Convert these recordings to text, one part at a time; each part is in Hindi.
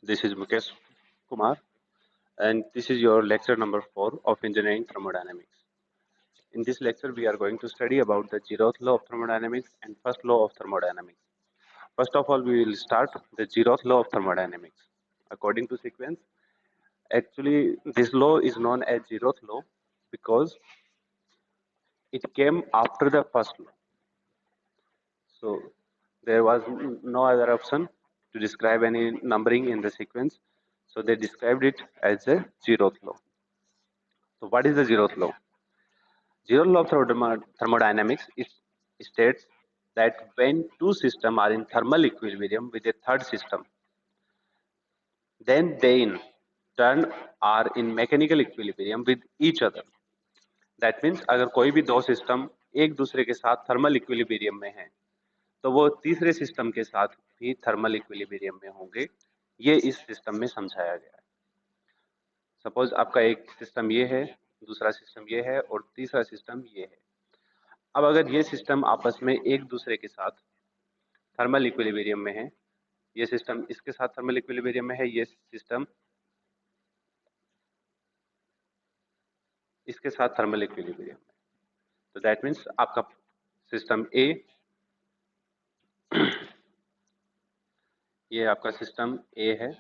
This is Mukesh Kumar, and this is your lecture number 4 of Engineering Thermodynamics. In this lecture, we are going to study about the zeroth law of thermodynamics and first law of thermodynamics. First of all, we will start the zeroth law of thermodynamics. According to sequence, actually, this law is known as zeroth law because it came after the first law. So there was no other option to describe any numbering in the sequence. So they described it as the zeroth law. So what is the zeroth law? Zeroth law of thermodynamics states that when two systems are in thermal equilibrium with a third system, then they in turn are in mechanical equilibrium with each other. That means अगर कोई भी दो सिस्टम एक दूसरे के साथ थर्मल इक्विलिब्रियम में है तो वो तीसरे सिस्टम के साथ भी थर्मल इक्विलिब्रियम में होंगे। ये इस सिस्टम में समझाया गया है। सपोज आपका एक सिस्टम ये है, दूसरा सिस्टम ये है और तीसरा सिस्टम ये है। अब अगर ये सिस्टम आपस में एक दूसरे के साथ थर्मल इक्विलिब्रियम में है, ये सिस्टम इसके साथ थर्मल इक्विलिब्रियम में है, ये सिस्टम इसके साथ थर्मल इक्विलिब्रियम में, तो दैट मीन्स आपका सिस्टम ए, ये आपका सिस्टम ए है,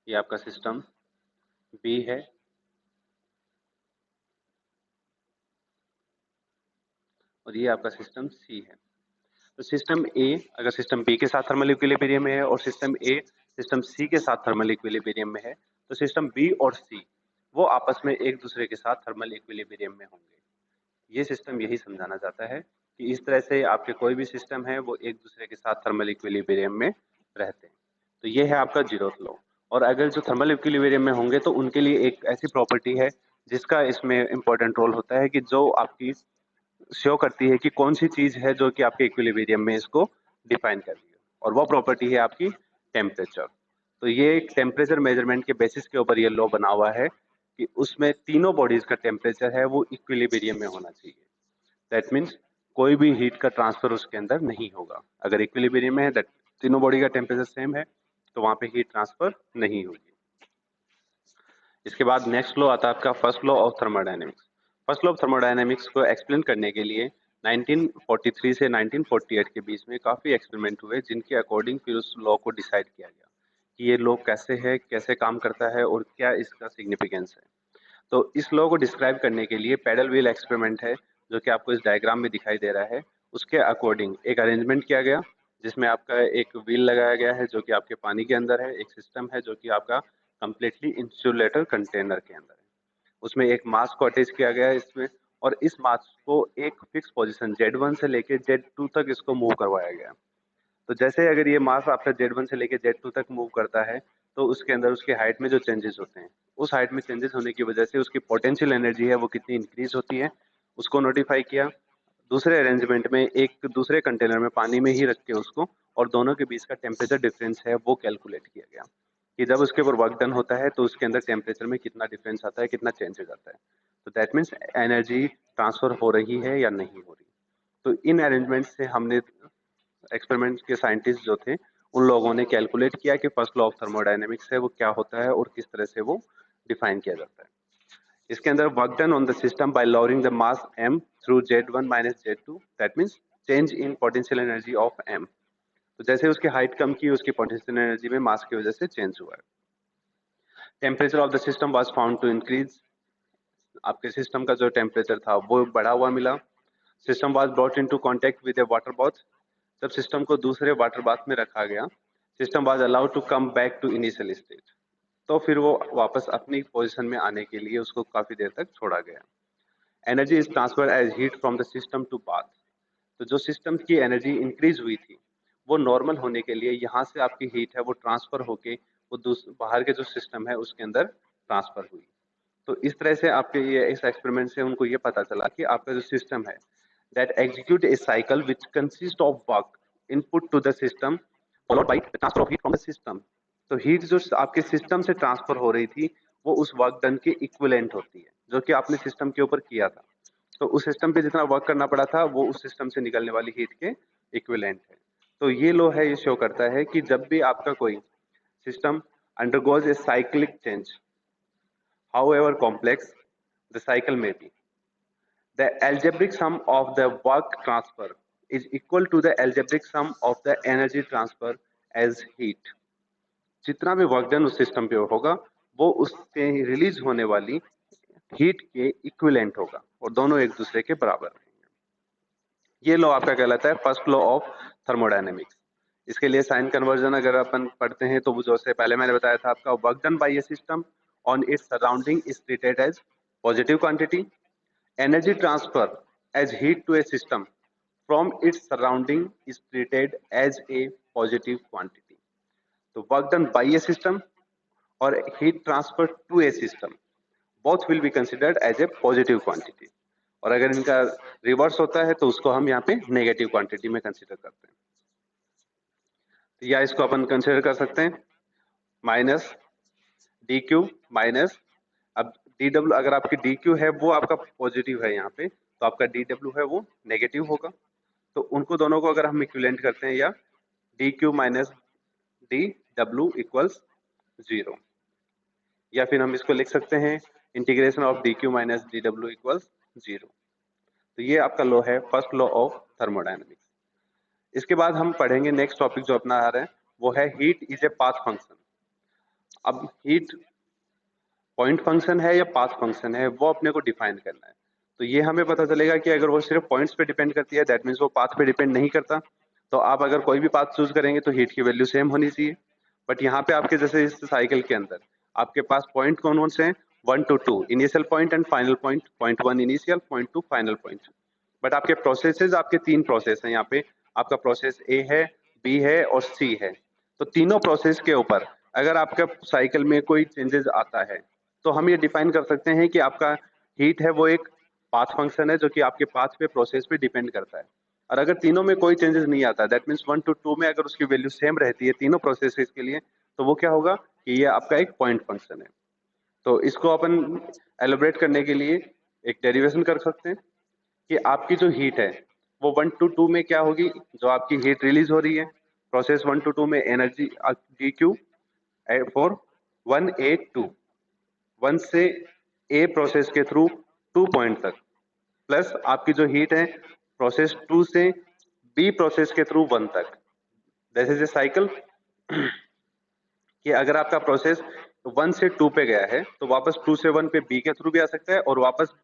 ये आपका सिस्टम बी है और ये आपका सिस्टम सी है। तो सिस्टम ए अगर सिस्टम बी के साथ थर्मल इक्विलिब्रियम में है और सिस्टम ए सिस्टम सी के साथ थर्मल इक्विलिब्रियम में है, तो सिस्टम बी और सी वो आपस में एक दूसरे के साथ थर्मल इक्विलिब्रियम में होंगे। ये सिस्टम यही समझाना चाहता है कि इस तरह से आपके कोई भी सिस्टम है वो एक दूसरे के साथ थर्मल इक्विलिब्रियम में रहते हैं। तो ये है आपका जीरोथ लॉ। और अगर जो थर्मल इक्विलिब्रियम में होंगे तो उनके लिए एक ऐसी प्रॉपर्टी है जिसका इसमें इंपॉर्टेंट रोल होता है कि जो आपकी शो करती है कि कौन सी चीज है जो कि आपके इक्विलिब्रियम में इसको डिफाइन कर रही है, और वो प्रॉपर्टी है आपकी टेम्परेचर। तो ये एक टेम्परेचर मेजरमेंट के बेसिस के ऊपर ये लॉ बना हुआ है कि उसमें तीनों बॉडीज का टेम्परेचर है वो इक्विलिब्रियम में होना चाहिए। दैट मीन्स कोई भी हीट का ट्रांसफर उसके अंदर नहीं होगा। अगर इक्विलिब्रियम में है दैट तीनों बॉडी का टेम्परेचर सेम है तो वहां पे हीट ट्रांसफर नहीं होगी। इसके बाद नेक्स्ट लॉ आता है आपका first law of thermodynamics. First law of thermodynamics को एक्सप्लेन करने के लिए 1943 से 1948 के बीच में काफी एक्सपेरिमेंट हुए जिनके अकॉर्डिंग फिर उस लॉ को डिसाइड किया गया कि ये लॉ कैसे है, कैसे काम करता है और क्या इसका सिग्निफिकेंस है। तो इस लॉ को डिस्क्राइब करने के लिए पैडल व्हील एक्सपेरिमेंट है जो कि आपको इस डायग्राम में दिखाई दे रहा है। उसके अकॉर्डिंग एक अरेंजमेंट किया गया जिसमें आपका एक व्हील लगाया गया है जो कि आपके पानी के अंदर है, एक सिस्टम है जो कि आपका कंप्लीटली इंसुलेटर कंटेनर के अंदर है। उसमें एक मास को अटैच किया गया है इसमें, और इस मास को एक फिक्स पोजीशन Z1 से लेके Z2 तक इसको मूव करवाया गया। तो जैसे अगर ये मास आपका Z1 से लेके Z2 तक मूव करता है तो उसके अंदर उसके हाइट में जो चेंजेस होते हैं, उस हाइट में चेंजेस होने की वजह से उसकी पोटेंशियल एनर्जी है वो कितनी इंक्रीज होती है उसको नोटिफाई किया। दूसरे अरेंजमेंट में एक दूसरे कंटेनर में पानी में ही रख के उसको और दोनों के बीच का टेम्परेचर डिफरेंस है वो कैलकुलेट किया गया कि जब उसके ऊपर वर्क डन होता है तो उसके अंदर टेम्परेचर में कितना डिफरेंस आता है, कितना चेंजेस आता है। तो दैट मीन्स एनर्जी ट्रांसफर हो रही है या नहीं हो रही। तो इन अरेंजमेंट से हमने एक्सपेरिमेंट के साइंटिस्ट जो थे उन लोगों ने कैलकुलेट किया कि फर्स्ट लॉ ऑफ थर्मोडायनेमिक्स है वो क्या होता है और किस तरह से वो डिफाइन किया जाता है। इसके अंदर work done on the system by lowering the mass m through Z1 minus Z2, that means change in potential energy of m। तो जैसे उसकी हाइट कम की उसकी पोटेंशियल एनर्जी में मास की वजह से चेंज हुआ है। Temperature of the system was found to increase, आपके सिस्टम का जो टेम्परेचर था वो बढ़ा हुआ मिला। System was brought into contact with a water bath, जब सिस्टम को दूसरे वाटर बाथ में रखा गया system was allowed to come back to initial state, तो फिर वो वापस अपनी पोजीशन में आने के लिए उसको काफी देर तक छोड़ा गया। Energy is transferred as heat from the system to bath, तो जो सिस्टम की एनर्जी इंक्रीज हुई थी वो नॉर्मल होने के लिए यहाँ से आपकी हीट है वो ट्रांसफर होके वो बाहर के जो सिस्टम है उसके अंदर ट्रांसफर हुई। तो इस तरह से आपके ये इस एक्सपेरिमेंट से उनको ये पता चला कि आपका जो सिस्टम है that execute a cycle which consist of work input to the system followed by transfer of heat from the system. तो हीट जो आपके सिस्टम से ट्रांसफर हो रही थी वो उस वर्क डन के इक्विवेलेंट होती है जो कि आपने सिस्टम के ऊपर किया था। तो उस सिस्टम पे जितना वर्क करना पड़ा था वो उस सिस्टम से निकलने वाली हीट के इक्विवेलेंट है। तो ये लो है, ये शो करता है कि जब भी आपका कोई system undergoes a cyclic change, however complex the cycle may be, the algebraic sum of the work transfer is equal to the algebraic sum of the energy transfer as heat. जितना भी वर्क डन उस सिस्टम पे होगा वो उससे रिलीज होने वाली हीट के इक्विवेलेंट होगा और दोनों एक दूसरे के बराबर रहेंगे। ये लॉ आपका कहलाता है फर्स्ट लॉ ऑफ थर्मोडायनेमिक्स। इसके लिए साइन कन्वर्जन अगर अपन पढ़ते हैं तो वो जैसे पहले मैंने बताया था, आपका work done by a system on its surrounding is treated as positive quantity, energy transfer as heat to a system from its surrounding is treated as a positive quantity. तो work done by a system और heat transfer to a system both will be considered as a positive quantity, और अगर इनका रिवर्स होता है तो उसको हम यहाँ पे नेगेटिव क्वांटिटी में कंसीडर करते हैं। तो या इसको अपन कंसीडर कर सकते हैं माइनस डी क्यू माइनस, अब डी डब्ल्यू अगर आपकी डी क्यू है वो आपका पॉजिटिव है यहाँ पे, तो आपका डी डब्ल्यू है वो नेगेटिव होगा। तो उनको दोनों को अगर हम इक्विवेलेंट करते हैं, या D Q minus D W equals 0, या फिर हम इसको लिख सकते हैं integration of D Q minus D W equals 0। तो ये आपका लॉ है फर्स्ट लॉ ऑफ थर्मोडायनेमिक्स। इसके बाद हम पढ़ेंगे नेक्स्ट टॉपिक जो अपना आ रहा है वो है heat is a path function. अब हीट पॉइंट फंक्शन है या पाथ फंक्शन है वो अपने को डिफाइन करना है। तो ये हमें पता चलेगा कि अगर वो सिर्फ पॉइंट्स पे डिपेंड करती है दैट मीन्स वो पाथ पे डिपेंड नहीं करता। तो आप अगर कोई भी पाथ चूज करेंगे तो हीट की वैल्यू सेम होनी चाहिए। बट यहाँ पे आपके जैसे इस साइकिल के अंदर आपके पास पॉइंट कौन कौन से हैं, 1 to 2 initial point and final point, point 1 initial, point 2 final point. But आपके प्रोसेसेस आपके 3 प्रोसेस हैं यहाँ पे, आपका प्रोसेस ए है, बी है और सी है। तो तीनों प्रोसेस के ऊपर अगर आपका साइकिल में कोई चेंजेस आता है तो हम ये डिफाइन कर सकते हैं कि आपका हीट है वो एक पाथ फंक्शन है जो कि आपके पाथ पे प्रोसेस पे डिपेंड करता है। और अगर तीनों में कोई चेंजेस नहीं आता दैट मीन्स 1 to 2 में अगर उसकी वैल्यू सेम रहती है तीनों प्रोसेसेस के लिए, तो वो क्या होगा कि ये आपका एक पॉइंट फंक्शन है। तो इसको अपन एलोबरेट करने के लिए एक डेरिवेशन कर सकते हैं कि आपकी जो हीट है वो 1 to 2 में क्या होगी, जो आपकी हीट रिलीज हो रही है प्रोसेस 1 to 2 में energy D Q for 1A2, 1 से ए प्रोसेस के थ्रू 2 पॉइंट तक, प्लस आपकी जो हीट है प्रोसेस 2 से बी प्रोसेस के थ्रू 1 तक। दिस इज ए साइकिल कि अगर आपका प्रोसेस 1 से 2 पे गया है तो वापस 2 से 1 पे बी के थ्रू भी आ सकता है और वापस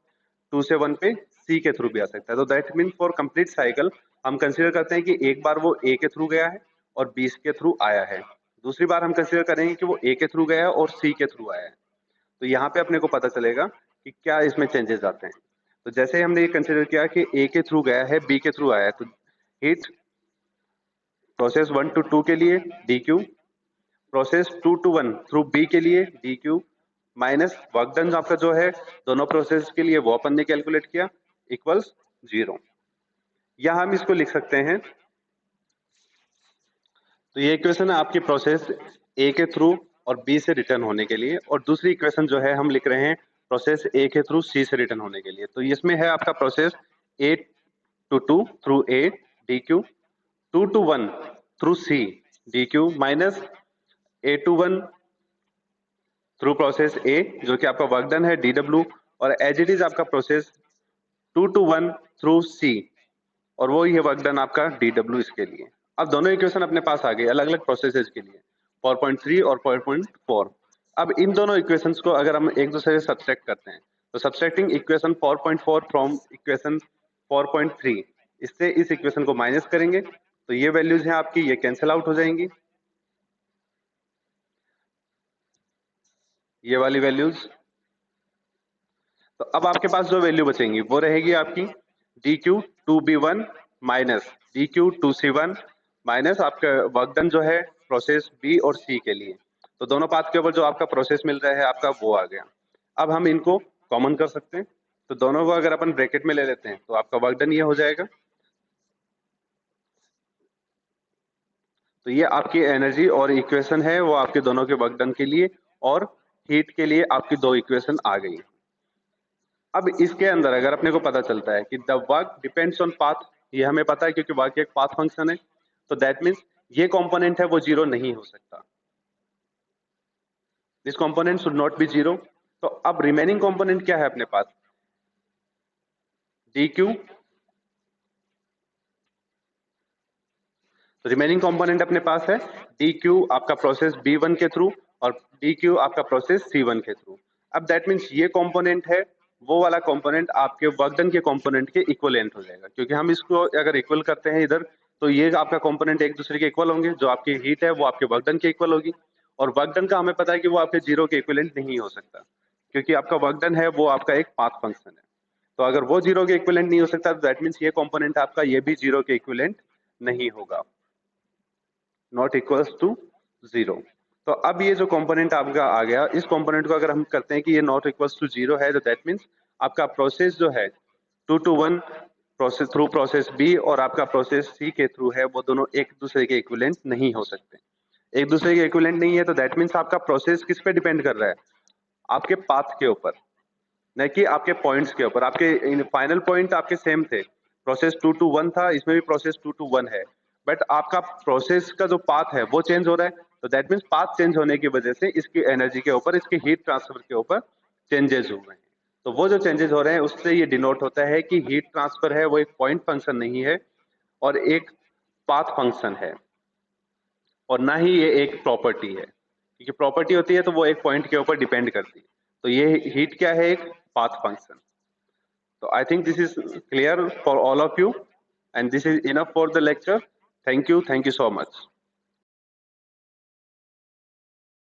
2 से 1 पे सी के थ्रू भी आ सकता है। तो that mean for complete cycle हम कंसीडर करते हैं कि एक बार वो ए के थ्रू गया है और बी के थ्रू आया है, दूसरी बार हम कंसीडर करेंगे कि वो ए के थ्रू गया है और सी के थ्रू आया है। तो यहाँ पे अपने को पता चलेगा कि क्या इसमें चेंजेस आते हैं। तो जैसे हमने ये कंसीडर किया कि ए के थ्रू गया है बी के थ्रू आया है, तो हीट प्रोसेस 1 to 2 के लिए D Q, process 2 to 1 through B के लिए D Q, minus work done आपका जो है दोनों प्रोसेस के लिए वो अपन ने कैलकुलेट किया इक्वल्स 0। या हम इसको लिख सकते हैं, तो ये इक्वेशन है आपकी प्रोसेस ए के थ्रू और बी से रिटर्न होने के लिए, और दूसरी इक्वेशन जो है हम लिख रहे हैं प्रोसेस ए के थ्रू सी से रिटर्न होने के लिए। तो इसमें है आपका process A to 2 through A D Q, 2 to 1 through C D Q, minus A to 1 through process A जो कि आपका वर्क डन है डी डब्ल्यू, और एज इट इज आपका प्रोसेस 2 to 1 थ्रू सी और वो ही है वर्क डन आपका डी डब्ल्यू इसके लिए। अब दोनों इक्वेशन अपने पास आ गई अलग अलग प्रोसेसेस के लिए 4.3 और 4.4। अब इन दोनों इक्वेशंस को अगर हम एक दूसरे से सब्सट्रैक्ट करते हैं तो सब्सट्रैक्टिंग इक्वेशन 4.4 फ्रॉम इक्वेशन 4.3, इससे इस इक्वेशन को माइनस करेंगे तो ये वैल्यूज हैं आपकी, ये कैंसिल आउट हो जाएंगी, ये वाली वैल्यूज। तो अब आपके पास जो वैल्यू बचेंगी वो रहेगी आपकी D Q 2B1 minus D Q 2C1 minus आपका वर्क डन जो है प्रोसेस बी और सी के लिए। तो दोनों पाथ के ऊपर जो आपका प्रोसेस मिल रहा है आपका वो आ गया। अब हम इनको कॉमन कर सकते हैं, तो दोनों को अगर अपन ब्रैकेट में ले लेते हैं तो आपका वर्क डन ये हो जाएगा। तो ये आपकी एनर्जी और इक्वेशन है वो आपके दोनों के वर्क डन के लिए, और हीट के लिए आपकी दो इक्वेशन आ गई। अब इसके अंदर अगर अपने को पता चलता है कि the work depends on path, ये हमें पता है क्योंकि वर्क एक पाथ फंक्शन है, तो दैट मीन्स ये कंपोनेंट है वो जीरो नहीं हो सकता, this component should not be zero. तो अब रिमेनिंग कंपोनेंट क्या है अपने पास, डी क्यू। तो रिमेनिंग कंपोनेंट अपने पास है डी क्यू आपका प्रोसेस B1 के थ्रू और डी क्यू आपका प्रोसेस C1 के थ्रू। अब दैट मीन्स ये कंपोनेंट है वो वाला कंपोनेंट आपके वर्क डन के कंपोनेंट के इक्विवेलेंट हो जाएगा, क्योंकि हम इसको अगर इक्वल करते हैं इधर तो ये आपका कंपोनेंट एक दूसरे के इक्वल होंगे, जो आपकी हीट है वो आपके वर्क डन के इक्वल होगी, और वर्क डन का हमें पता है कि वो आपके जीरो के इक्विवेलेंट नहीं हो सकता, क्योंकि आपका वर्क डन है वो आपका एक पाथ फंक्शन है। तो अगर वो जीरो के इक्विवेलेंट नहीं हो सकता तो दैट मीन्स ये कंपोनेंट आपका ये भी जीरो के इक्विवेलेंट नहीं होगा, नॉट इक्वल्स टू जीरो। तो अब ये जो कंपोनेंट आपका आ गया, इस कंपोनेंट को अगर हम करते हैं कि ये नॉट इक्वल्स टू जीरो है, तो दैट मीन्स आपका प्रोसेस जो है 2 to 1 process through process B और आपका प्रोसेस सी के थ्रू है, वो दोनों एक दूसरे के इक्विवेलेंट नहीं हो सकते। एक दूसरे के इक्विवेलेंट नहीं है तो दैट मीन्स आपका प्रोसेस किस पे डिपेंड कर रहा है, आपके पाथ के ऊपर, न कि आपके पॉइंट्स के ऊपर। आपके फाइनल पॉइंट आपके सेम थे, प्रोसेस 2 to 1 था, इसमें भी प्रोसेस 2 to 1 है, बट आपका प्रोसेस का जो पाथ है वो चेंज हो रहा है, तो दैट मीन्स पाथ चेंज होने की वजह से इसकी एनर्जी के ऊपर, इसकी हीट ट्रांसफर के ऊपर चेंजेस हो रहे हैं। तो वो जो चेंजेस हो रहे हैं उससे ये डिनोट होता है कि हीट ट्रांसफर है वो एक पॉइंट फंक्शन नहीं है और एक पाथ फंक्शन है, और ना ही ये एक प्रॉपर्टी है, क्योंकि प्रॉपर्टी होती है तो वो एक पॉइंट के ऊपर डिपेंड करती है। तो ये हीट क्या है, एक path function. So I think this is clear for all of you, and this is enough for the lecture. Thank you so much.